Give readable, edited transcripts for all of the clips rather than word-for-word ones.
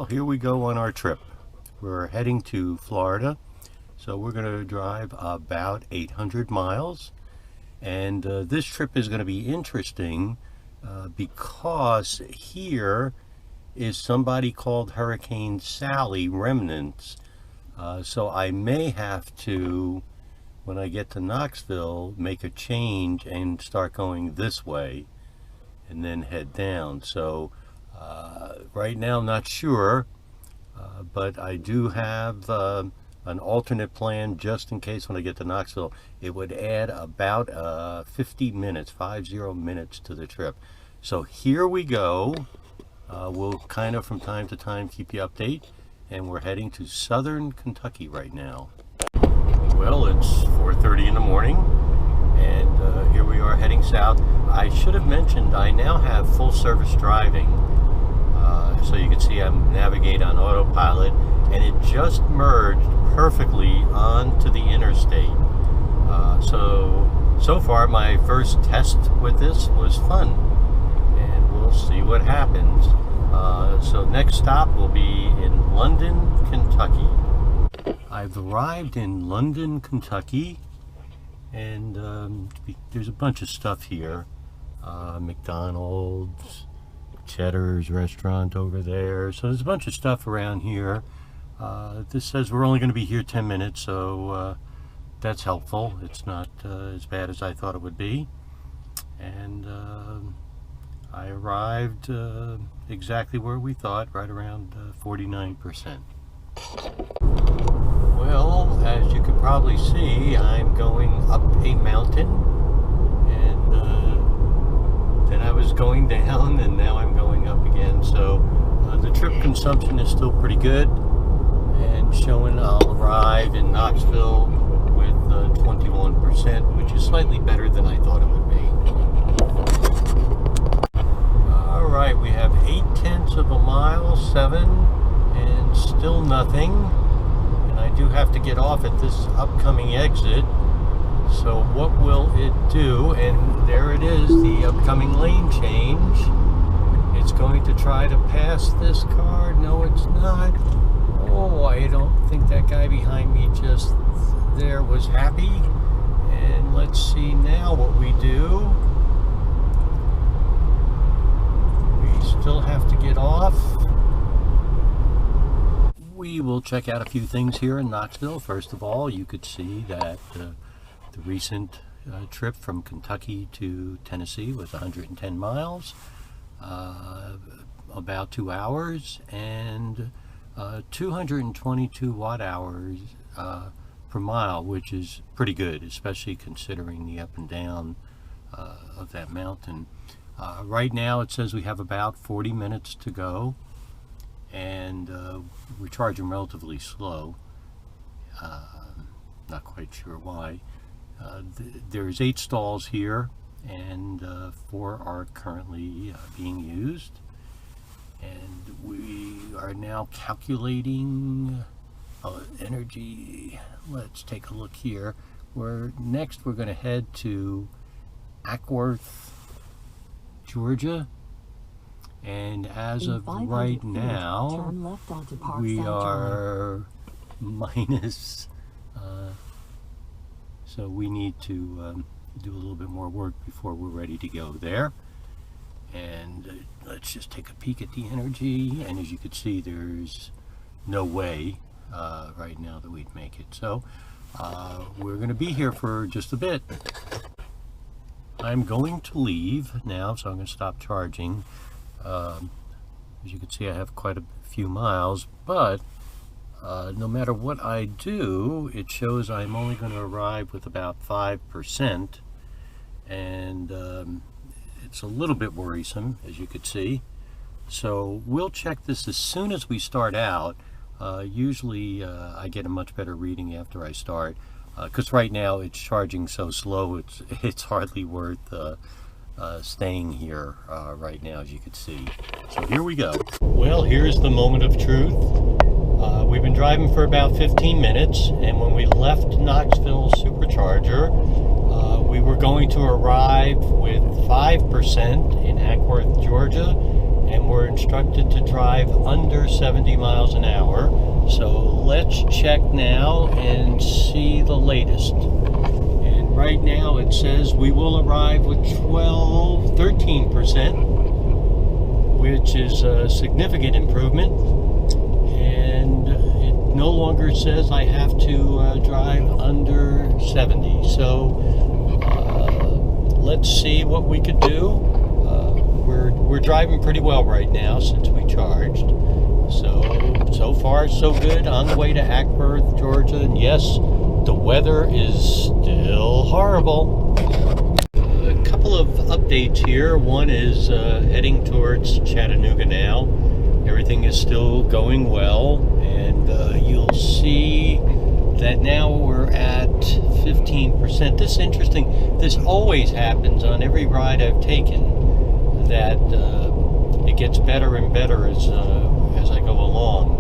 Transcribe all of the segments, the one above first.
here we go on our trip. We're heading to Florida, so we're going to drive about 800 miles. And this trip is going to be interesting because here is somebody called Hurricane Sally remnants. So I may have to, when I get to Knoxville, make a change and start going this way and then head down. So right now, not sure, but I do have an alternate plan just in case when I get to Knoxville. It would add about 50 minutes to the trip. So here we go. We'll kind of from time to time keep you update, and we're heading to southern Kentucky right now. Well, it's 4:30 in the morning, and here we are heading south. I should have mentioned I now have full service driving, so you can see I'm navigate on autopilot, and it just merged perfectly onto the interstate. So far my first test with this was fun, and we'll see what happens. So next stop will be in London, Kentucky. I've arrived in London, Kentucky, and there's a bunch of stuff here. McDonald's, Cheddar's restaurant over there. So there's a bunch of stuff around here. This says we're only going to be here 10 minutes, so that's helpful. It's not as bad as I thought it would be. And I arrived exactly where we thought, right around 49%. Well, as you can probably see, I'm going up a mountain, and then I was going down, and now I'm going up again. So the trip consumption is still pretty good, and showing I'll arrive in Knoxville with 21%, which is slightly better than I thought it would be. All right, we have 0.8 of a mile, 7, and still nothing. And I do have to get off at this upcoming exit. So what will it do? And there it is, the upcoming lane change. It's going to try to pass this car. No, it's not. Oh, I don't think that guy behind me just there was happy. And let's see now what we do. We still have to get off. We will check out a few things here in Knoxville. First of all, you could see that the recent trip from Kentucky to Tennessee was 110 miles, about 2 hours, and 222 watt hours per mile, which is pretty good, especially considering the up and down of that mountain. Right now it says we have about 40 minutes to go, and we're charging relatively slow. Not quite sure why. There's 8 stalls here, and 4 are currently being used. And we are now calculating energy. Let's take a look here. Next we're going to head to Acworth, Georgia. And as of right now, we are minus, so we need to do a little bit more work before we're ready to go there. And let's just take a peek at the energy, and as you can see, there's no way right now that we'd make it. So we're going to be here for just a bit. I'm going to leave now, so I'm going to stop charging. As you can see, I have quite a few miles, but no matter what I do, it shows I'm only going to arrive with about 5%, and it's a little bit worrisome, as you could see. So we'll check this as soon as we start out. Usually I get a much better reading after I start, because right now it's charging so slow, it's hardly worth staying here right now, as you can see. So here we go. Well, here's the moment of truth. We've been driving for about 15 minutes, and when we left Knoxville Supercharger, we were going to arrive with 5% in Acworth, Georgia, and we're instructed to drive under 70 miles an hour. So let's check now and see the latest. And right now it says we will arrive with 13%, which is a significant improvement. And it no longer says I have to drive under 70. So let's see what we could do. We're driving pretty well right now since we charged. So far so good on the way to Ackworth, Georgia. And yes, the weather is still horrible. A couple of updates here. One is heading towards Chattanooga now. Everything is still going well, and you'll see that now we're at 15%. This is interesting. This always happens on every ride I've taken, that it gets better and better as I go along.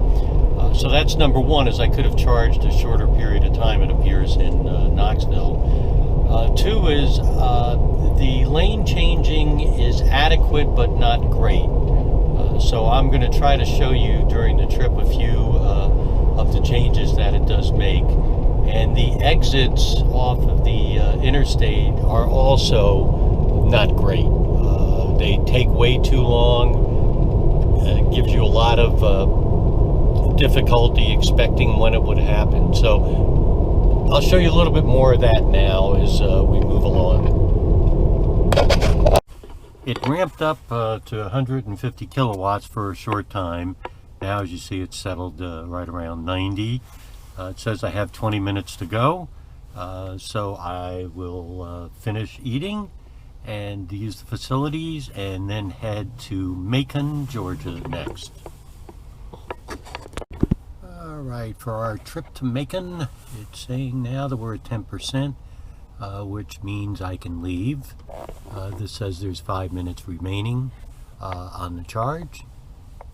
So that's number one, is I could have charged a shorter period of time, it appears, in Knoxville. Two is the lane changing is adequate but not great. So I'm going to try to show you during the trip a few of the changes that it does make. And the exits off of the interstate are also not great. They take way too long. It gives you a lot of difficulty expecting when it would happen. So I'll show you a little bit more of that now as we move along. It ramped up to 150 kilowatts for a short time. Now, as you see, it's settled right around 90. It says I have 20 minutes to go. So I will finish eating and use the facilities and then head to Macon, Georgia next. All right, for our trip to Macon, it's saying now that we're at 10%, which means I can leave. This says there's 5 minutes remaining on the charge,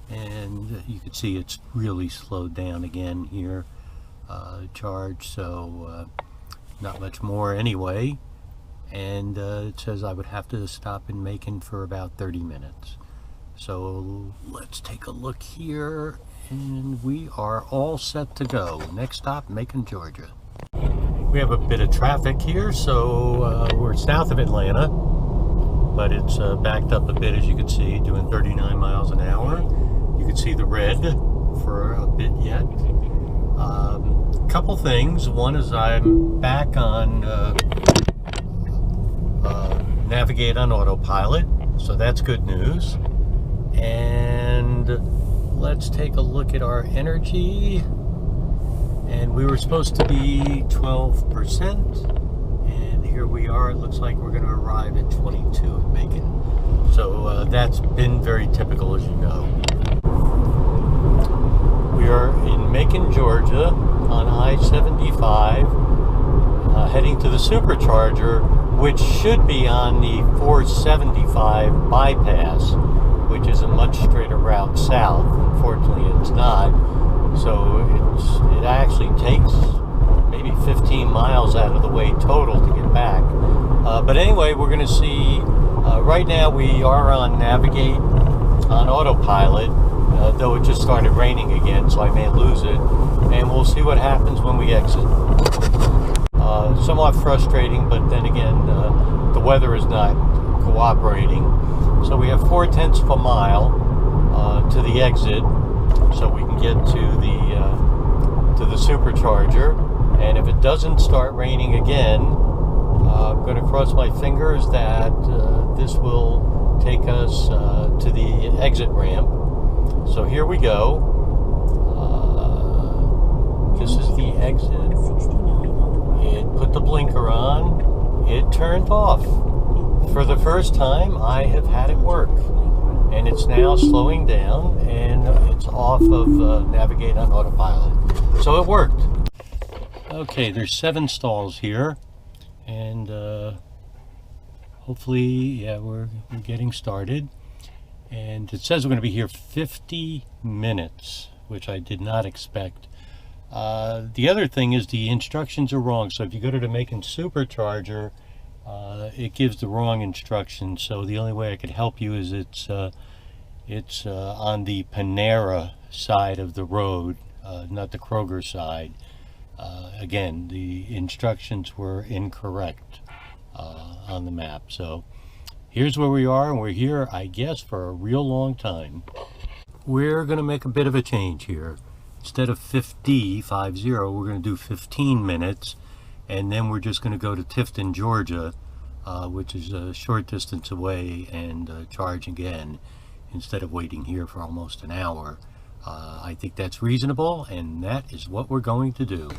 and you can see it's really slowed down again here, charge, so not much more anyway. And it says I would have to stop in Macon for about 30 minutes. So let's take a look here, and we are all set to go. Next stop, Macon, Georgia. We have a bit of traffic here, so we're south of Atlanta, but it's backed up a bit, as you can see, doing 39 miles an hour. You can see the red for a bit yet. Couple things. One is I'm back on Navigate on autopilot, so that's good news. And let's take a look at our energy. And we were supposed to be 12%, and here we are. It looks like we're going to arrive at 22 at Macon. So that's been very typical, as you know. We are in Macon, Georgia, on I-75, heading to the supercharger, which should be on the 475 bypass, which is a much straighter route south. Unfortunately, it's not. So it actually takes maybe 15 miles out of the way total to get back. But anyway, we're going to see, right now we are on Navigate on autopilot, though it just started raining again, so I may lose it. And we'll see what happens when we exit. Somewhat frustrating, but then again, the weather is not cooperating. So we have 0.4 of a mile to the exit, so we can get to the supercharger. And if it doesn't start raining again, I'm going to cross my fingers that this will take us to the exit ramp. So here we go. This is the exit. It put the blinker on. It turned off. For the first time, I have had it work. And it's now slowing down, and it's off of Navigate on autopilot. So it worked. Okay, there's 7 stalls here, and hopefully, yeah, we're getting started. And it says we're going to be here 50 minutes, which I did not expect. The other thing is the instructions are wrong. So if you go to the Macon Supercharger, it gives the wrong instructions. So the only way I could help you is it's It's on the Panera side of the road, not the Kroger side. Again, the instructions were incorrect on the map. So here's where we are, and we're here, I guess, for a real long time. We're going to make a bit of a change here. Instead of 50, we're going to do 15 minutes, and then we're just going to go to Tifton, Georgia, which is a short distance away, and charge again instead of waiting here for almost an hour. I think that's reasonable, and that is what we're going to do.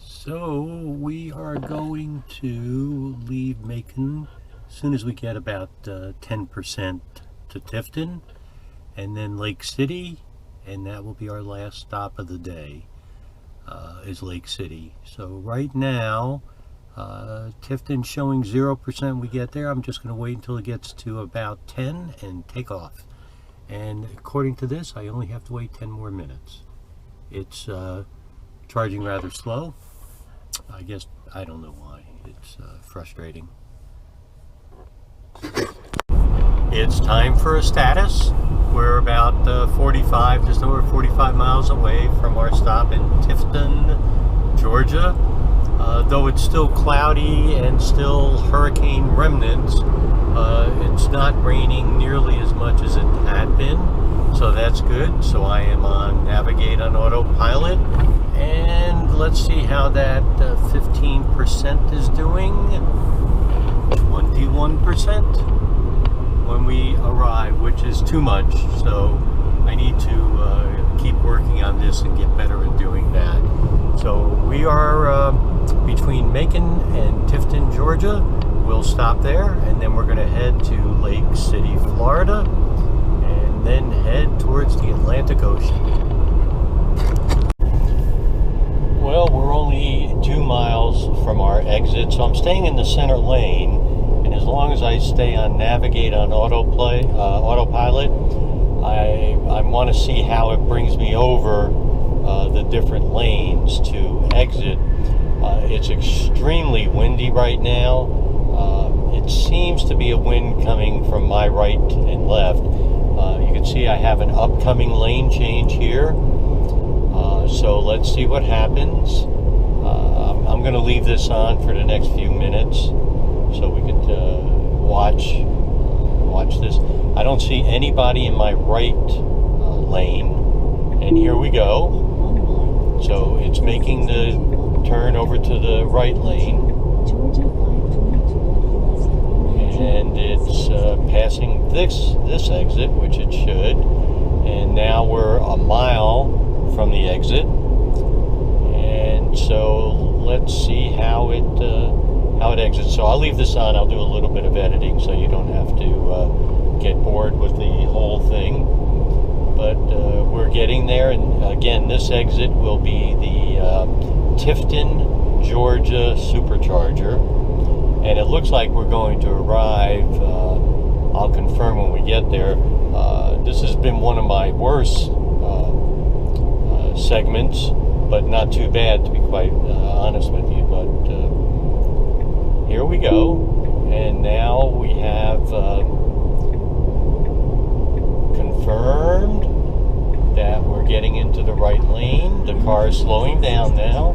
So we are going to leave Macon as soon as we get about 10% to Tifton, and then Lake City, and that will be our last stop of the day, is Lake City. So right now, Tifton showing 0% we get there. I'm just going to wait until it gets to about 10 and take off. And according to this, I only have to wait 10 more minutes. It's charging rather slow. I guess, I don't know why. It's frustrating. It's time for a status. We're about just over 45 miles away from our stop in Tifton, Georgia. Though it's still cloudy and still hurricane remnants, it's not raining nearly as much as it had been, so that's good. So I am on Navigate on Autopilot, and let's see how that 15% is doing. 21% when we arrive, which is too much, so I need to keep working on this and get better at doing that. So we are between Macon and Tifton, Georgia. We'll stop there, and then we're going to head to Lake City, Florida, and then head towards the Atlantic Ocean. Well, we're only 2 miles from our exit, so I'm staying in the center lane, and as long as I stay on Navigate on Autopilot, I want to see how it brings me over the different lanes to exit. It's extremely windy right now. It seems to be a wind coming from my right and left. You can see I have an upcoming lane change here. So let's see what happens. I'm going to leave this on for the next few minutes so we could watch this. I don't see anybody in my right lane, and here we go. So it's making the turn over to the right lane, and it's passing this exit, which it should, and now we're a mile from the exit, and so let's see how it exits. So I'll leave this on. I'll do a little bit of editing so you don't have to get bored with the whole thing. But we're getting there, and again, this exit will be the Tifton, Georgia supercharger, and it looks like we're going to arrive. I'll confirm when we get there. This has been one of my worst segments, but not too bad, to be quite honest with you. But here we go, and now we have confirmed that we're getting into the right lane. The car is slowing down now,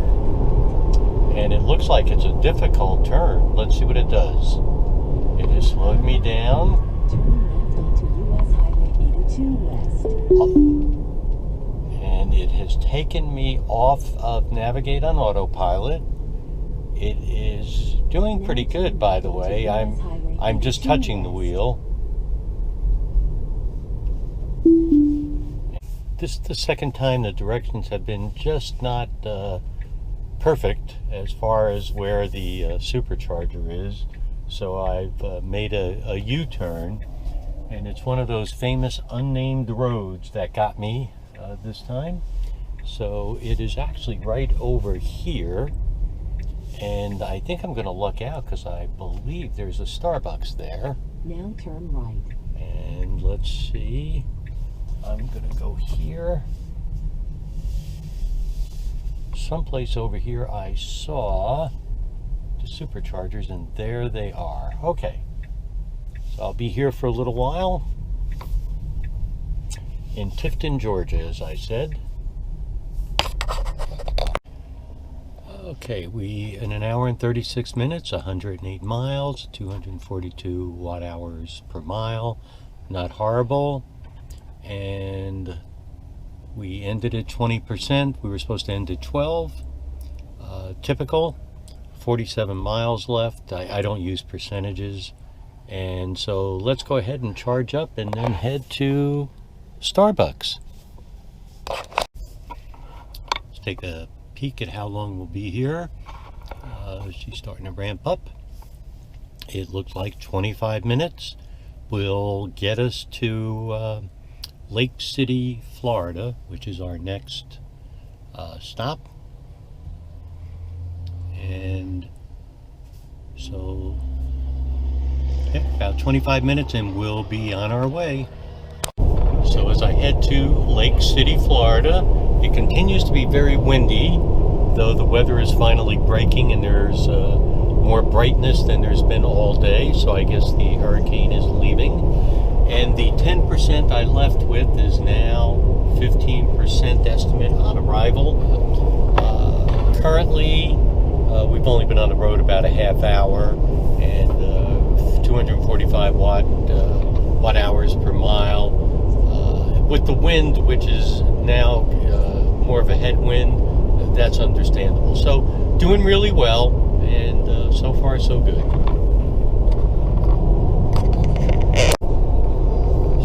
and it looks like it's a difficult turn. Let's see what it does. It has slowed me down. And it has taken me off of Navigate on Autopilot. It is doing pretty good, by the way. I'm just touching the wheel. This is the second time the directions have been just not perfect as far as where the supercharger is. So I've made a U-turn, and it's one of those famous unnamed roads that got me this time. So it is actually right over here, and I think I'm going to luck out because I believe there's a Starbucks there. Now turn right. And let's see. I'm going to go here. Someplace over here I saw the superchargers, and there they are. Okay. So I'll be here for a little while in Tifton, Georgia, as I said. Okay, we in an hour and 36 minutes, 108 miles, 242 watt hours per mile. Not horrible. And we ended at 20%. We were supposed to end at 12. Typical. 47 miles left. I don't use percentages. And so let's go ahead and charge up and then head to Starbucks. Let's take a peek at how long we'll be here. She's starting to ramp up. It looks like 25 minutes will get us to Lake City, Florida, which is our next stop. And so about 25 minutes and we'll be on our way. So as I head to Lake City, Florida, it continues to be very windy, though the weather is finally breaking and there's more brightness than there's been all day, so I guess the hurricane is leaving. And the 10% I left with is now 15% estimate on arrival. Currently, we've only been on the road about a half hour, and 245 watt hours per mile. With the wind, which is now more of a headwind, that's understandable. So doing really well, and so far so good.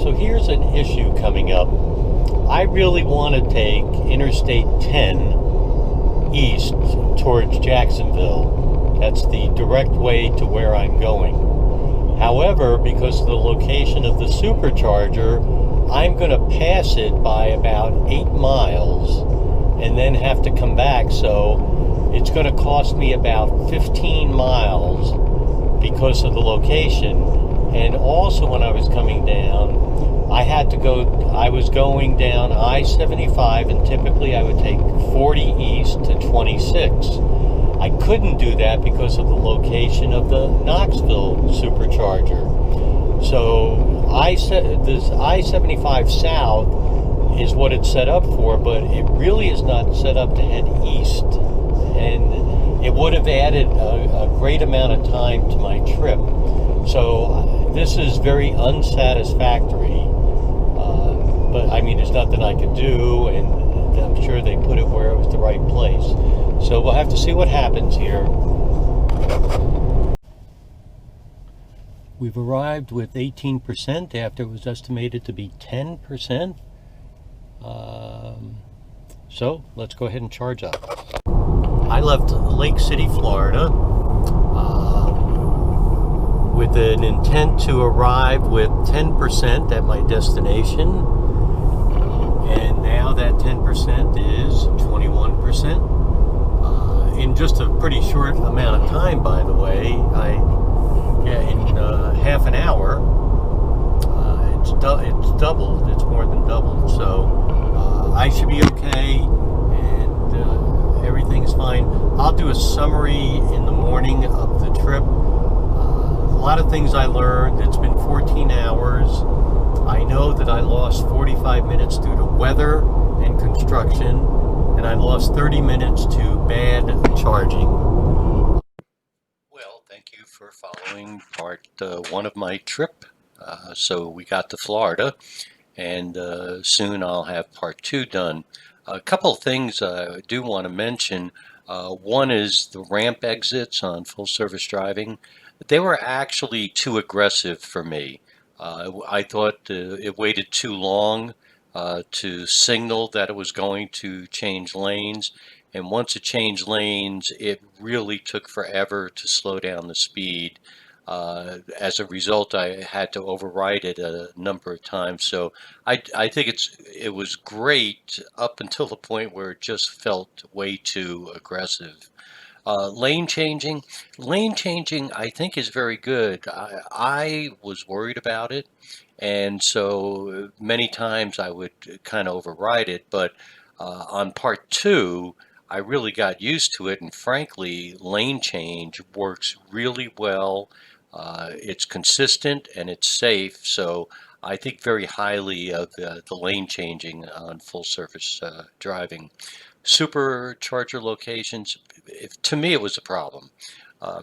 So here's an issue coming up. I really want to take Interstate 10 east towards Jacksonville. That's the direct way to where I'm going. However, because of the location of the supercharger, I'm going to pass it by about 8 miles and then have to come back. So it's going to cost me about 15 miles because of the location. And also when I was coming down, I was going down I-75, and typically I would take 40 east to 26. I couldn't do that because of the location of the Knoxville supercharger. So this I-75 south is what it's set up for, but it really is not set up to head east. And it would have added a great amount of time to my trip. So this is very unsatisfactory. But I mean, there's nothing I could do, and I'm sure they put it where it was the right place. So we'll have to see what happens here. We've arrived with 18% after it was estimated to be 10%. So let's go ahead and charge up. I left Lake City, Florida, with an intent to arrive with 10% at my destination. And now that 10% is 21%. In just a pretty short amount of time, by the way. In half an hour, it's doubled. It's more than doubled. So I should be okay, and everything's fine. I'll do a summary in the morning of the trip. A lot of things I learned. It's been 14 hours. I know that I lost 45 minutes due to weather and construction, and I lost 30 minutes to bad charging. Well, thank you for following part one of my trip. So we got to Florida, and soon I'll have part two done. A couple of things I do want to mention. One is the ramp exits on full service driving. They were actually too aggressive for me. I thought it waited too long to signal that it was going to change lanes. And once it changed lanes, it really took forever to slow down the speed. As a result, I had to override it a number of times. So I think it was great up until the point where it just felt way too aggressive. Lane changing, I think is very good. I was worried about it, and so many times I would kind of override it. But on part two, I really got used to it, and frankly, lane change works really well. It's consistent and it's safe, so I think very highly of the lane changing on full surface driving. Supercharger locations, to me, it was a problem.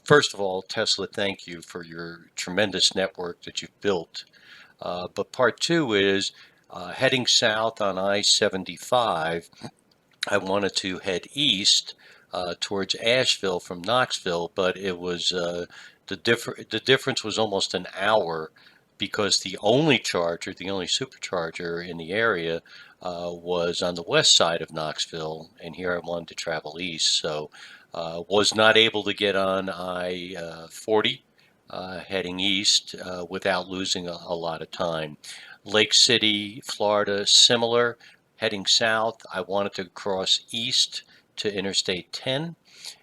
First of all, Tesla, thank you for your tremendous network that you've built. But part two is heading south on I-75. I wanted to head east towards Asheville from Knoxville, but it was the difference was almost an hour because the only charger, the only supercharger in the area, was on the west side of Knoxville, and here I wanted to travel east, so was not able to get on I-40 heading east without losing a lot of time. Lake City, Florida, similar. Heading south, I wanted to cross east to Interstate 10,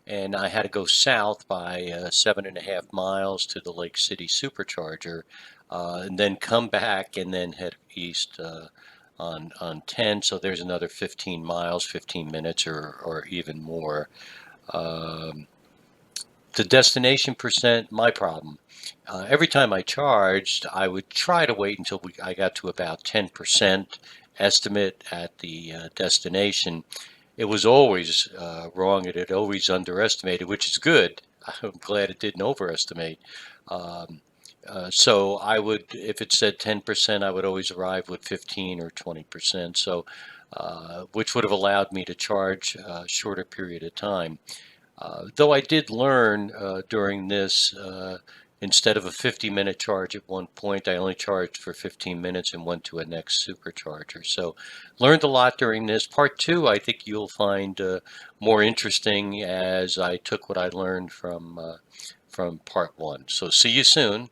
and I had to go south by 7.5 miles to the Lake City Supercharger, and then come back and then head east on 10. So there's another 15 miles, 15 minutes, or even more. Um, the destination percent, my problem. Every time I charged, I would try to wait until I got to about 10% estimate at the destination. It was always wrong. It had always underestimated, which is good. I'm glad it didn't overestimate. Um, so I would, if it said 10%, I would always arrive with 15 or 20%. So, which would have allowed me to charge a shorter period of time. Though I did learn during this, instead of a 50-minute charge at one point, I only charged for 15 minutes and went to a next supercharger. So learned a lot during this. Part two, I think you'll find more interesting as I took what I learned from part one. So see you soon.